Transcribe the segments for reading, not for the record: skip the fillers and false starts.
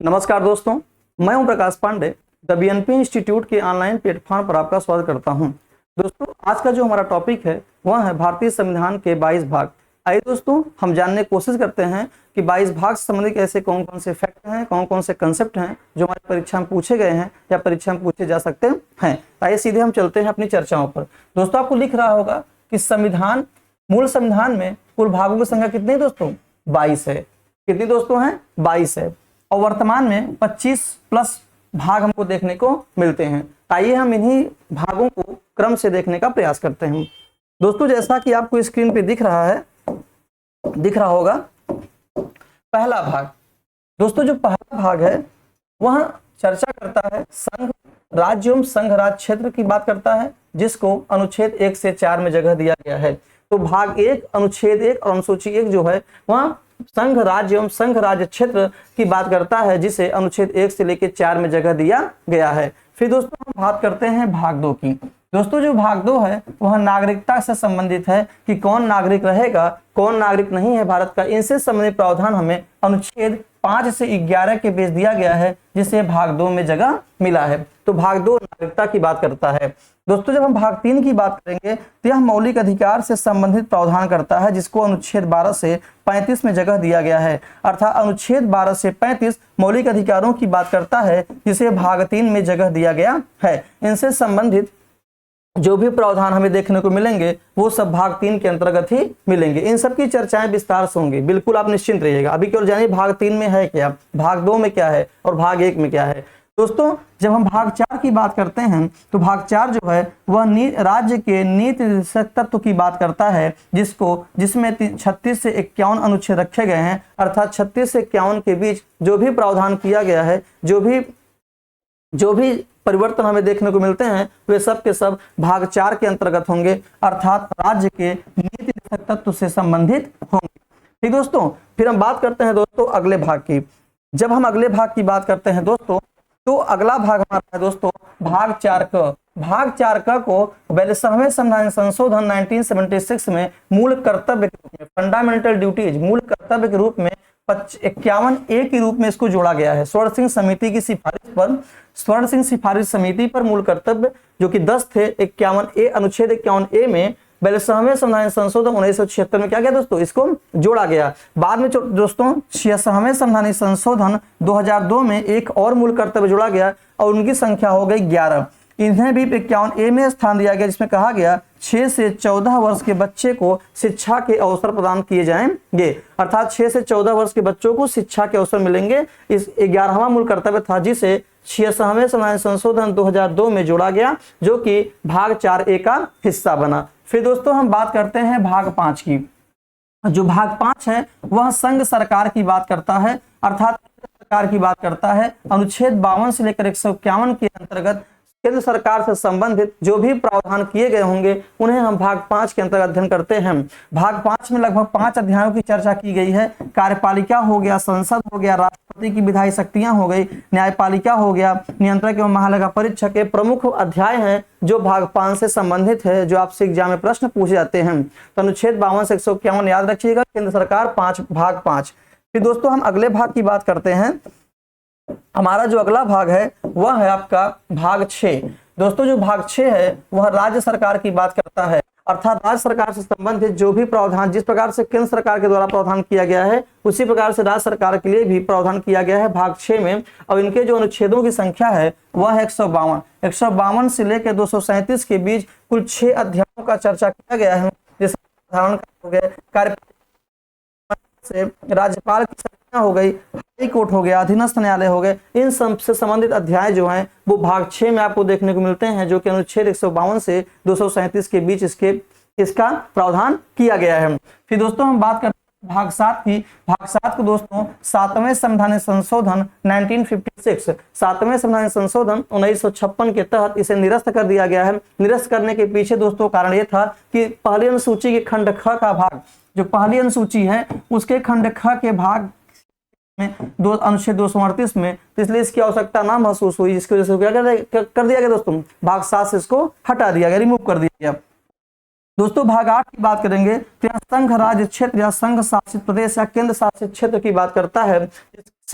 नमस्कार दोस्तों, मैं हूं प्रकाश पांडे। द बीएनपी इंस्टीट्यूट के ऑनलाइन प्लेटफॉर्म पर आपका स्वागत करता हूं। दोस्तों, आज का जो हमारा टॉपिक है वह है भारतीय संविधान के 22 भाग। आइए दोस्तों, हम जानने की कोशिश करते हैं कि 22 भाग से संबंधित ऐसे कौन कौन से फैक्ट हैं, कौन कौन से कंसेप्ट हैं जो हमारी परीक्षा में पूछे गए हैं या परीक्षा में पूछे जा सकते हैं। आइए सीधे हम चलते हैं अपनी चर्चाओं पर। दोस्तों, आपको लिख रहा होगा कि संविधान, मूल संविधान में कुल भागों की संख्या कितनी है दोस्तों? 22 है। कितनी दोस्तों हैं? 22 है। और वर्तमान में 25 प्लस भाग हमको देखने को मिलते हैं। आइए हम इन्हीं भागों को क्रम से देखने का प्रयास करते हैं। दोस्तों, जैसा कि आपको स्क्रीन पे दिख रहा होगा पहला भाग। दोस्तों, जो पहला भाग है वह चर्चा करता है संघ राज्य एवं संघ राज्य क्षेत्र की बात करता है, जिसको अनुच्छेद 1 से 4 में जगह दिया गया है। तो भाग 1 अनुच्छेद 1 और अनुसूची 1 जो है वह संघ राज्य एवं संघ राज्य क्षेत्र की बात करता है, जिसे अनुच्छेद 1 से लेकर 4 में जगह दिया गया है। फिर दोस्तों हम बात करते हैं भाग 2 की। दोस्तों, जो भाग 2 है वह नागरिकता से संबंधित है कि कौन नागरिक रहेगा, कौन नागरिक नहीं है भारत का। इनसे संबंधित प्रावधान हमें अनुच्छेद 5 से 11 के बीच दिया गया है, जिसे भाग 2 में जगह मिला है। तो भाग 2 नागरिकता की बात करता है। दोस्तों, जब हम भाग 3 की बात करेंगे तो यह मौलिक अधिकार से संबंधित प्रावधान करता है, जिसको अनुच्छेद 12 से 35 में जगह दिया गया है। अर्थात अनुच्छेद 12 से 35 मौलिक अधिकारों की बात करता है, जिसे भाग 3 में जगह दिया गया है। इनसे संबंधित जो भी प्रावधान हमें देखने को मिलेंगे वो सब भाग 3 के अंतर्गत ही मिलेंगे। इन सब की चर्चाएं विस्तार से होंगी, बिल्कुल आप निश्चिंत रहिएगा। अभी केवल जानिए भाग 3 में है क्या, भाग 2 में क्या है और भाग 1 में क्या है। दोस्तों, जब हम भाग 4 की बात करते हैं तो भाग 4 जो है वह राज्य के नीति निर्देशक तत्व की बात करता है, जिसमें 36 से 51 अनुच्छेद रखे गए हैं। अर्थात 36 से 51 के बीच जो भी प्रावधान किया गया है, जो भी परिवर्तन हमें देखने को मिलते हैं, वे सब के सब भाग 4 के अंतर्गत होंगे, अर्थात राज्य के नीति निर्देशक तत्व से संबंधित होंगे। ठीक दोस्तों, फिर हम बात करते हैं दोस्तों अगले भाग की। जब हम अगले भाग की बात करते हैं दोस्तों, तो अगला भाग हमारा है दोस्तों भाग 4 क। भाग 4 क को 42वें संविधान संशोधन 1976 में मूल कर्तव्य के रूप में, फंडामेंटल ड्यूटीज, मूल कर्तव्य के रूप में 51A के रूप में इसको जोड़ा गया है। स्वर्ण सिंह समिति की सिफारिश समिति पर मूल कर्तव्य जो कि 10 थे, 51A अनुच्छेद 51A में 42वें संविधान संशोधन 1976 में क्या गया दोस्तों, इसको जोड़ा गया। बाद में दोस्तों 66वें संविधान संशोधन 2002 में एक और मूल कर्तव्य जोड़ा गया और उनकी संख्या हो गई 11। इन्हें भी 51A में स्थान दिया गया, जिसमें कहा गया 6 से 14 वर्ष के बच्चे को शिक्षा के अवसर प्रदान किए जाएंगे। अर्थात 6 से 14 वर्ष के बच्चों को शिक्षा के अवसर मिलेंगे। इस 11वां मूल कर्तव्य था, जिसे 66वें संविधान संशोधन 2002 में जोड़ा गया, जो कि भाग 4A का हिस्सा बना। फिर दोस्तों हम बात करते हैं भाग 5 की। जो भाग 5 है वह संघ सरकार की बात करता है, अर्थात सरकार की बात करता है। अनुच्छेद 52 से लेकर 151 के अंतर्गत केंद्र सरकार से संबंधित जो भी प्रावधान किए गए होंगे उन्हें हम भाग 5 के अंतर्गत अध्ययन करते हैं। भाग 5 में लगभग 5 अध्यायों की चर्चा की गई है। कार्यपालिका हो गया, संसद हो गया, राष्ट्रपति की विधायी शक्तियां हो गई, न्यायपालिका हो गया, नियंत्रक एवं महालेखा परीक्षक के प्रमुख अध्याय हैं जो भाग 5 से संबंधित है, जो आपसे एग्जाम में प्रश्न पूछे जाते हैं। तो अनुच्छेद 52 से 151 याद रखिएगा, केंद्र सरकार भाग 5। फिर दोस्तों हम अगले भाग की बात करते हैं। हमारा जो अगला भाग है वह है आपका भाग 6। दोस्तों, जो भाग 6 है वह राज्य सरकार की बात करता है, अर्थात राज्य सरकार से संबंधित जो भी प्रावधान, जिस प्रकार से केंद्र सरकार के द्वारा प्रावधान किया गया है उसी प्रकार से राज्य सरकार के लिए भी प्रावधान किया गया है भाग 6 में। और इनके जो अनुच्छेदों की संख्या है वह है 152 से लेकर 237 के बीच कुल 6 अध्यायों का चर्चा किया गया है। जैसे हो गए, कार्यपालिका से राज्यपाल की हो गई, हाई कोर्ट हो गया, अधीनस्थ न्यायालय हो गए, इन सब से संबंधित अध्याय जो हैं वो भाग 6 में आपको देखने को मिलते हैं, जो कि अनुच्छेद 152 से 237 के बीच इसका प्रावधान किया गया है। फिर दोस्तों हम बात करते हैं भाग 7 की। भाग 7 को दोस्तों 7वें संविधान संशोधन 1956, 7वें संविधान संशोधन 1956 के तहत इसे निरस्त कर दिया गया है। निरस्त करने के पीछे दोस्तों कारण यह था कि पहली अनुसूची के खंड ख का भाग, जो पहली अनुसूची है उसके खंड ख के भाग में अनुच्छेद 238 में, इसलिए इसकी आवश्यकता ना महसूस हुई, जिसकी वजह से क्या कर दिया गया दोस्तों, भाग 7 से इसको हटा दिया गया, रिमूव कर दिया गया। दोस्तों भाग 8 की बात करेंगे तो यहाँ संघ राज्य क्षेत्र या संघ शासित प्रदेश या केंद्र शासित क्षेत्र की बात करता है।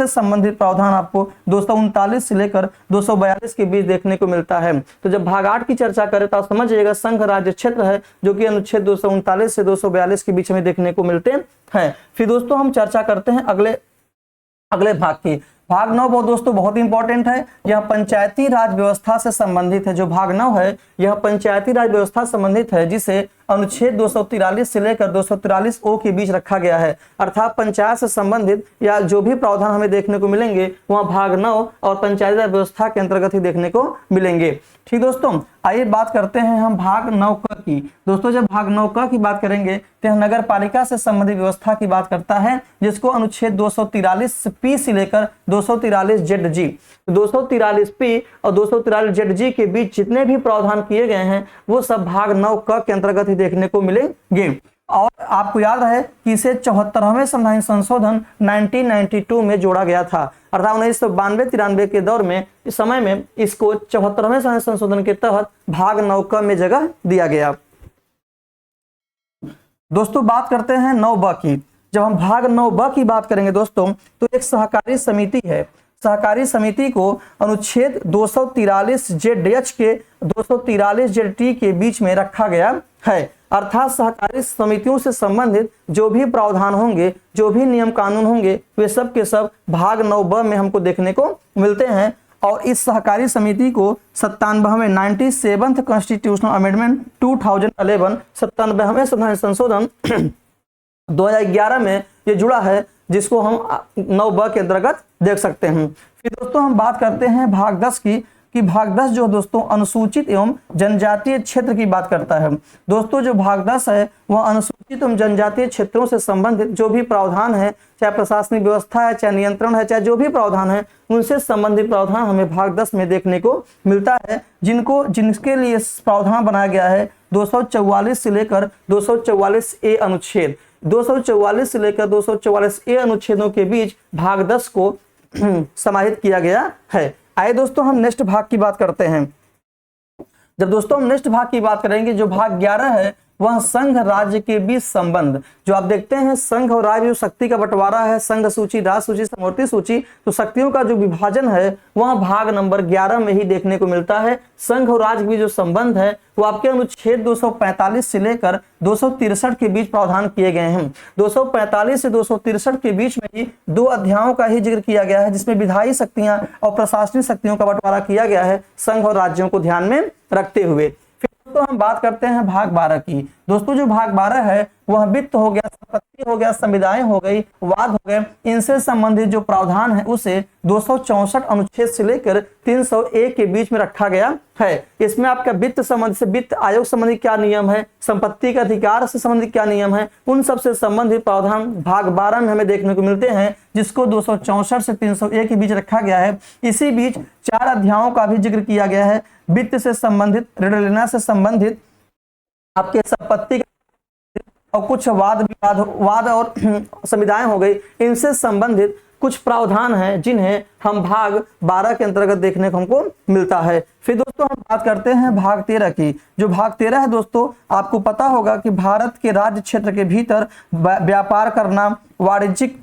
से संबंधित प्रावधान आपको 239 से लेकर 242 के बीच देखने को मिलता है। तो जब भाग 8 की चर्चा करें तो आप समझ जाइएगा संघ राज्य क्षेत्र है, जो कि अनुच्छेद 239 से 242 के बीच में देखने को मिलते हैं। फिर दोस्तों हम चर्चा करते हैं अगले भाग की। भाग 9 बहुत दोस्तों बहुत इंपॉर्टेंट है। यह पंचायती राज व्यवस्था से संबंधित है। जो भाग 9 है यह पंचायती राज व्यवस्था से संबंधित है, जिसे अनुच्छेद 243 से लेकर 243 ओ के बीच रखा गया है। अर्थात पंचायत से संबंधित या जो भी प्रावधान हमें देखने को मिलेंगे वह भाग 9 और पंचायती राज व्यवस्था के अंतर्गत ही देखने को मिलेंगे। ठीक दोस्तों, आइए बात करते हैं हम भाग 9 क की। दोस्तों जब भाग 9 क की बात करेंगे तो यह नगर पालिका से संबंधित व्यवस्था की बात करता है, जिसको अनुच्छेद 243 पी से लेकर 243 जेड जी, 243 पी और 243 जेड जी के बीच जितने भी प्रावधान किए गए हैं वो सब भाग 9 क के अंतर्गत ही देखने को मिलेंगे। और आपको याद रहे कि इसे 74वें संवैधानिक संशोधन 1992 में जोड़ा गया था। अर्थात 1992-93 के दौर में इस समय में इसको 74वें संवैधानिक संशोधन के तहत भाग 9 क में जगह दिया गया। दोस्तों बात करते हैं 9ब की। जब हम भाग 9ब की बात करेंगे दोस्तों तो एक सहकारी समिति है। सहकारी समिति को अनुच्छेद 243 जेड एच के 243 जेड टी के बीच में रखा गया है। अर्थात सहकारी समितियों से संबंधित जो भी प्रावधान होंगे, जो भी नियम कानून होंगे, वे सब के सब भाग 9ब में हमको देखने को मिलते हैं। और इस सहकारी समिति को 97वें कॉन्स्टिट्यूशनल अमेंडमेंट 2011 97वें संवैधानिक संशोधन 2011 में ये जुड़ा है, जिसको हम 9ब के अंतर्गत देख सकते हैं। फिर दोस्तों हम बात करते हैं भाग 10 की, कि भाग 10 जो दोस्तों अनुसूचित एवं जनजातीय क्षेत्र की बात करता है। दोस्तों जो भाग 10 है वह अनुसूचित एवं जनजातीय क्षेत्रों से संबंधित जो भी प्रावधान है, चाहे प्रशासनिक व्यवस्था है, चाहे नियंत्रण है, चाहे जो भी प्रावधान है, उनसे संबंधित प्रावधान हमें भाग 10 में देखने को मिलता है, जिनके लिए प्रावधान बनाया गया है 244 से लेकर 244 ए अनुच्छेद, 244 से लेकर 244 ए अनुच्छेदों के बीच भाग 10 को समाहित किया गया है। आइए दोस्तों हम नेक्स्ट भाग की बात करते हैं। जब दोस्तों हम नेक्स्ट भाग की बात करेंगे, जो भाग 11 है वह संघ राज्य के बीच संबंध। जो आप देखते हैं संघ और राज्य जो शक्ति का बंटवारा है, संघ सूची, राज सूची, समवर्ती सूची, तो शक्तियों का जो विभाजन है वह भाग नंबर 11 में ही देखने को मिलता है। संघ और राज्य के बीच जो संबंध है वो आपके अनुच्छेद 245 से लेकर 263 के बीच प्रावधान किए गए हैं। 245 से 263 के बीच में ही 2 अध्यायों का ही जिक्र किया गया है, जिसमें विधायी शक्तियां और प्रशासनिक शक्तियों का बंटवारा किया गया है संघ और राज्यों को ध्यान में रखते हुए। तो हम बात करते हैं भाग 12 की। दोस्तों जो भाग 12 है वह वित्त हो गया, संपत्ति हो गया, संविदाएं हो गई, वाद हो गए, इनसे संबंधित जो प्रावधान है उसे 264 अनुच्छेद से लेकर 301 के बीच में रखा गया है। इसमें आपका वित्त संबंधित से वित्त आयोग संबंधी क्या नियम है, संपत्ति के अधिकार से संबंधित क्या नियम है, उन सब से संबंधित प्रावधान भाग 12 में हमें देखने को मिलते हैं, जिसको 264 से 301 के बीच रखा गया है। इसी बीच 4 अध्यायों का भी जिक्र किया गया है। वित्त से संबंधित, ऋण लेना से संबंधित, आपके संपत्ति और कुछ वाद और संविदाएं हो गई, इनसे संबंधित कुछ प्रावधान हैं जिन्हें हम भाग 12 के अंतर्गत देखने को हमको मिलता है। फिर दोस्तों हम बात करते हैं भाग 13 की। जो भाग 13 है दोस्तों, आपको पता होगा कि भारत के राज्य क्षेत्र के भीतर व्यापार करना, वाणिज्यिक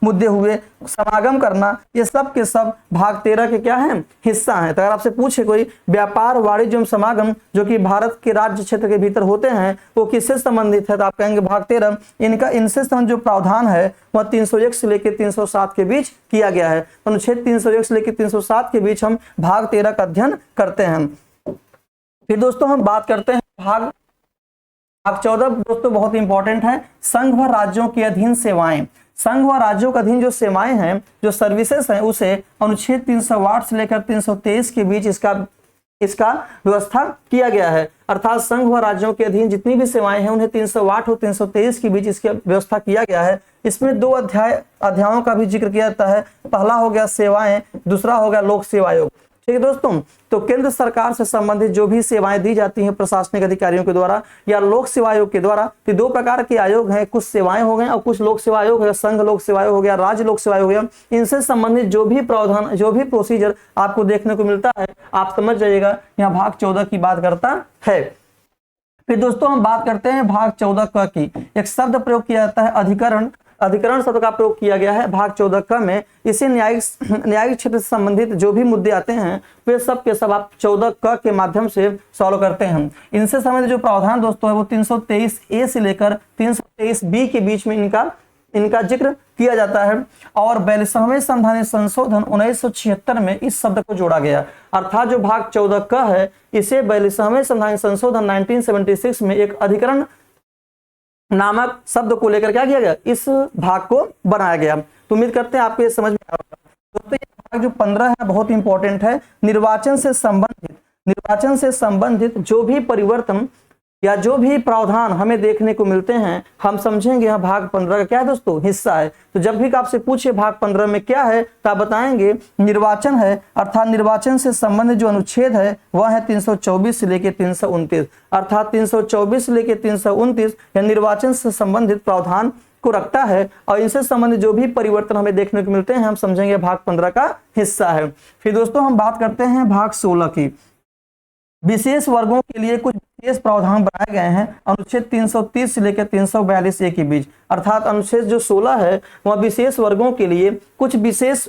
मुद्दे हुए, समागम करना, ये सब के सब भाग 13 के क्या हैं, हिस्सा हैं। तो अगर आपसे पूछे कोई व्यापार, वाणिज्य एवं समागम जो कि भारत के राज्य क्षेत्र के भीतर होते हैं वो किससे संबंधित है, तो आप कहेंगे भाग 13। इनसे संबंधित जो प्रावधान है वह 301 से लेकर 307 के बीच किया गया है। अनुच्छेद 301 से लेकर 307 के बीच हम भाग 13 का अध्ययन करते हैं। फिर दोस्तों हम बात करते हैं भाग 14। दोस्तों बहुत इंपॉर्टेंट है, संघ व राज्यों के अधीन सेवाएं। संघ व राज्यों के अधीन जो सेवाएं हैं, जो सर्विसेज हैं, उसे अनुच्छेद 308 से लेकर 323 के बीच इसका व्यवस्था किया गया है। अर्थात संघ व राज्यों के अधीन जितनी भी सेवाएं हैं उन्हें 308 और 323 के बीच इसकी व्यवस्था किया गया है। इसमें 2 अध्यायों का भी जिक्र किया जाता है। पहला हो गया सेवाएं, दूसरा हो गया लोक सेवा आयोग। ठीक है दोस्तों, तो केंद्र सरकार से संबंधित जो भी सेवाएं दी जाती हैं प्रशासनिक अधिकारियों के द्वारा या लोक सेवा आयोग के द्वारा, तो 2 प्रकार के आयोग हैं, कुछ सेवाएं हो गए और कुछ लोक सेवा आयोग है। संघ लोक सेवा आयोग हो गया, राज्य लोक सेवा आयोग हो गया। इनसे संबंधित जो भी प्रावधान, जो भी प्रोसीजर आपको देखने को मिलता है, आप समझ जाइएगा यहाँ भाग 14 की बात करता है। फिर दोस्तों हम बात करते हैं भाग 14 क की। एक शब्द प्रयोग किया जाता है अधिकरण, अधिकरण शब्द का प्रयोग किया गया है भाग 14 क में। इसे न्यायिक क्षेत्र से संबंधित जो भी मुद्दे आते हैं वे सब के सब आप 14 क के माध्यम से सॉल्व करते हैं। इनसे संबंधित जो प्रावधान दोस्तों है वो 323 ए से लेकर 323 बी के बीच में इनका जिक्र किया जाता है। और 42वें संवैधानिक संशोधन 1976 में इस शब्द को जोड़ा गया, अर्थात जो भाग 14 क है इसे 42वें संवैधानिक संशोधन 1976 में एक अधिकरण नामक शब्द को लेकर क्या किया गया, इस भाग को बनाया गया। तो उम्मीद करते हैं आपको ये समझ में आ रहा है। दोस्तों ये भाग जो 15 है बहुत इंपॉर्टेंट है। निर्वाचन से संबंधित जो भी परिवर्तन या जो भी प्रावधान हमें देखने को मिलते हैं हम समझेंगे यह भाग 15 का क्या है दोस्तों, हिस्सा है। तो जब भी आपसे पूछे भाग 15 में क्या है तो आप बताएंगे निर्वाचन है, अर्थात निर्वाचन से संबंधित जो अनुच्छेद है वह है 324 से लेकर 329, अर्थात 324 से लेकर 329 यह निर्वाचन से संबंधित प्रावधान को रखता है। और इनसे संबंधित जो भी परिवर्तन हमें देखने को मिलते हैं हम समझेंगे भाग 15 का हिस्सा है। फिर दोस्तों हम बात करते हैं भाग 16 की। विशेष वर्गों के लिए कुछ विशेष प्रावधान बनाए गए हैं अनुच्छेद 330 से लेकर 342 ए के बीच, अर्थात अनुच्छेद जो 16 है वह विशेष वर्गों के लिए कुछ विशेष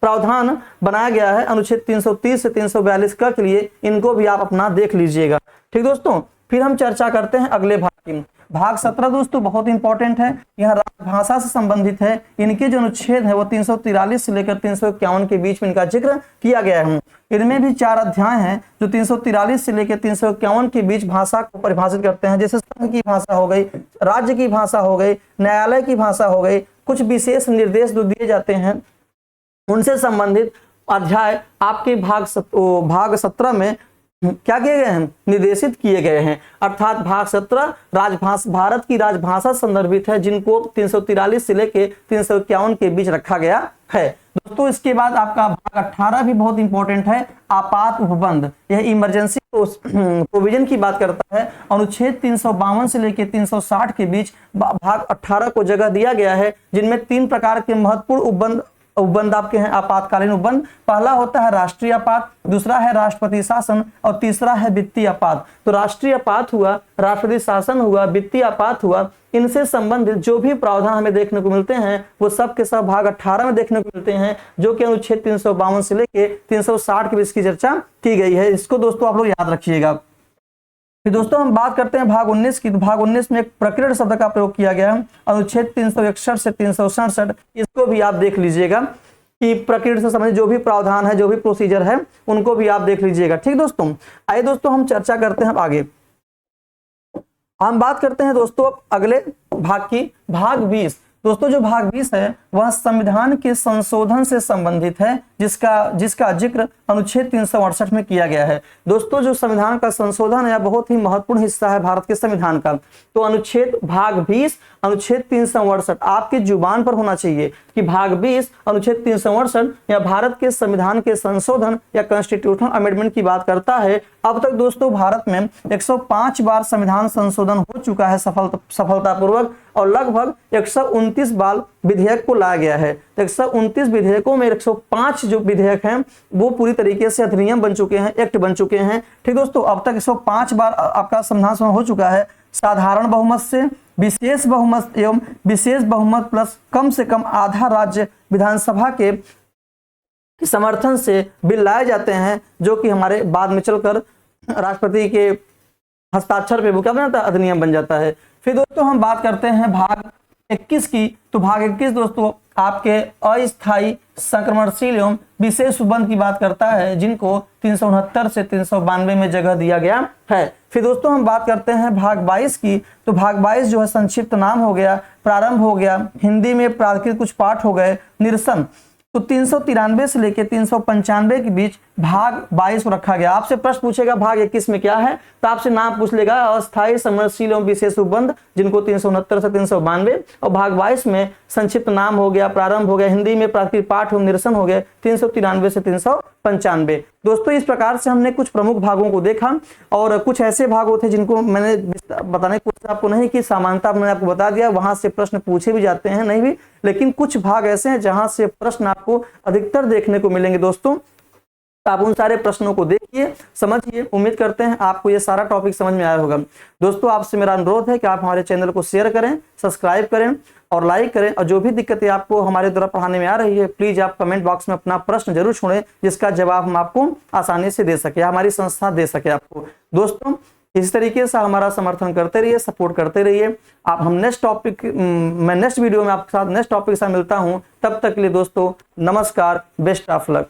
प्रावधान बनाया गया है अनुच्छेद 330 से 342 का के लिए। इनको भी आप अपना देख लीजिएगा। ठीक दोस्तों, फिर हम चर्चा करते हैं अगले भाग की। भाग 17 दोस्तों बहुत इंपॉर्टेंट है, यह राजभाषा से संबंधित है। इनके जो अनुच्छेद है वो 343 से लेकर 351 के बीच में इनका जिक्र किया गया है। इनमें भी 4 अध्याय हैं जो 343 से लेकर 351 के बीच भाषा को परिभाषित करते हैं, जैसे संघ की भाषा हो गई, राज्य की भाषा हो गई, न्यायालय की भाषा हो गई। कुछ विशेष निर्देश जो दिए जाते हैं उनसे संबंधित अध्याय आपके भाग 17 में क्या किए गए हैं, निर्देशित किए गए हैं। अर्थात भाग 17 भारत की राजभाषा संदर्भित है, जिनको 343 से लेके 351 के बीच रखा गया है। दोस्तों इसके बाद आपका भाग 18 भी बहुत इंपॉर्टेंट है, आपात उपबंध। यह इमरजेंसी प्रोविजन की बात करता है। अनुच्छेद 352 से लेकर 360 के बीच भाग 18 को जगह दिया गया है, जिनमें 3 प्रकार के महत्वपूर्ण उपबंध आपके हैं, आपातकालीन उपबंध। पहला होता है राष्ट्रीय आपात, दूसरा है राष्ट्रपति शासन और तीसरा है वित्तीय आपात। तो राष्ट्रीय आपात हुआ, राष्ट्रपति शासन हुआ, वित्तीय आपात हुआ, इनसे संबंधित जो भी प्रावधान हमें देखने को मिलते हैं वो सब के सब भाग 18 में देखने को मिलते हैं, जो कि अनुच्छेद 352 से लेके 360 के बीच की चर्चा की गई है। इसको दोस्तों आप लोग याद रखिएगा। फिर दोस्तों हम बात करते हैं भाग 19 की। तो भाग 19 में एक प्रकरण शब्द का प्रयोग किया गया है अनुच्छेद 361 से 367। इसको भी आप देख लीजिएगा कि प्रकरण से संबंधित जो भी प्रावधान है, जो भी प्रोसीजर है, उनको भी आप देख लीजिएगा। ठीक दोस्तों, आइए दोस्तों हम चर्चा करते हैं आगे। हम बात करते हैं दोस्तों अगले भाग की, भाग 20। दोस्तों जो भाग 20 है वह संविधान के संशोधन से संबंधित है, जिसका जिक्र अनुच्छेद 368 में किया गया है। दोस्तों जो संविधान का संशोधन है बहुत ही महत्वपूर्ण हिस्सा है भारत के संविधान का। तो अनुच्छेद भाग 20 अनुच्छेद 368 आपकी जुबान पर होना चाहिए कि भाग 20 अनुच्छेद 368 या भारत के संविधान के संशोधन या कॉन्स्टिट्यूशनल अमेंडमेंट की बात करता है। अब तक दोस्तों भारत में 105 बार संविधान संशोधन हो चुका है सफलतापूर्वक, और लगभग 129 बार विधेयक को लाया गया है। 129 विधेयकों में 105 जो विधेयक हैं वो पूरी तरीके से अधिनियम बन चुके हैं, एक्ट बन चुके हैं। ठीक दोस्तों, अब तक 105 बार आपका संविधान हो चुका है। साधारण बहुमत से विशेष बहुमत एवं विशेष बहुमत प्लस कम से कम आधा राज्य विधानसभा के समर्थन से बिल लाए जाते हैं, जो कि हमारे बाद में चलकर राष्ट्रपति के हस्ताक्षर पे वो क्या बनता है, अधिनियम बन जाता है। फिर दोस्तों हम बात करते हैं भाग 21 की। तो भाग 21 दोस्तों आपके अस्थायी संक्रमणशील एवं विशेष उपबंध की बात करता है, जिनको 369 से 392 में जगह दिया गया है। फिर दोस्तों हम बात करते हैं भाग 22 की। तो भाग 22 जो है संक्षिप्त नाम हो गया, प्रारंभ हो गया, हिंदी में प्राकृतिक कुछ पाठ हो गए, निरसन। तो 393 से लेकर 395 के बीच भाग 22 को रखा गया। आपसे प्रश्न पूछेगा भाग 21 में क्या है, तो आपसे नाम पूछ लेगा अस्थायी संक्रमणशील एवं विशेष उपबंध, जिनको 369 से 392, और भाग 22 में संक्षिप्त नाम हो गया, प्रारंभ हो गया, हिंदी में प्राकृतिक पाठ एवं निरसन हो गए 393 से 395। दोस्तों इस प्रकार से हमने कुछ प्रमुख भागों को देखा, और कुछ ऐसे भाग होते जिनको मैंने बताने की कोशिश आपको नहीं की, सामान्यता मैंने आपको बता दिया, वहां से प्रश्न पूछे भी जाते हैं, नहीं भी, लेकिन कुछ भाग ऐसे हैं जहां से प्रश्न आपको अधिकतर देखने को मिलेंगे। दोस्तों आप उन सारे प्रश्नों को देखिए, समझिए। उम्मीद करते हैं आपको ये सारा टॉपिक समझ में आया होगा। दोस्तों आपसे मेरा अनुरोध है कि आप हमारे चैनल को शेयर करें, सब्सक्राइब करें, और लाइक करें। और जो भी दिक्कतें आपको हमारे द्वारा पढ़ाने में आ रही है, प्लीज आप कमेंट बॉक्स में अपना प्रश्न जरूर छोड़ें, जिसका जवाब हम आपको आसानी से दे सके, हमारी संस्था दे सके आपको। दोस्तों इस तरीके से हमारा समर्थन करते रहिए, सपोर्ट करते रहिए। आप हम मैं नेक्स्ट वीडियो में आपके साथ नेक्स्ट टॉपिक के साथ मिलता हूं। तब तक के लिए दोस्तों नमस्कार, बेस्ट ऑफ लक।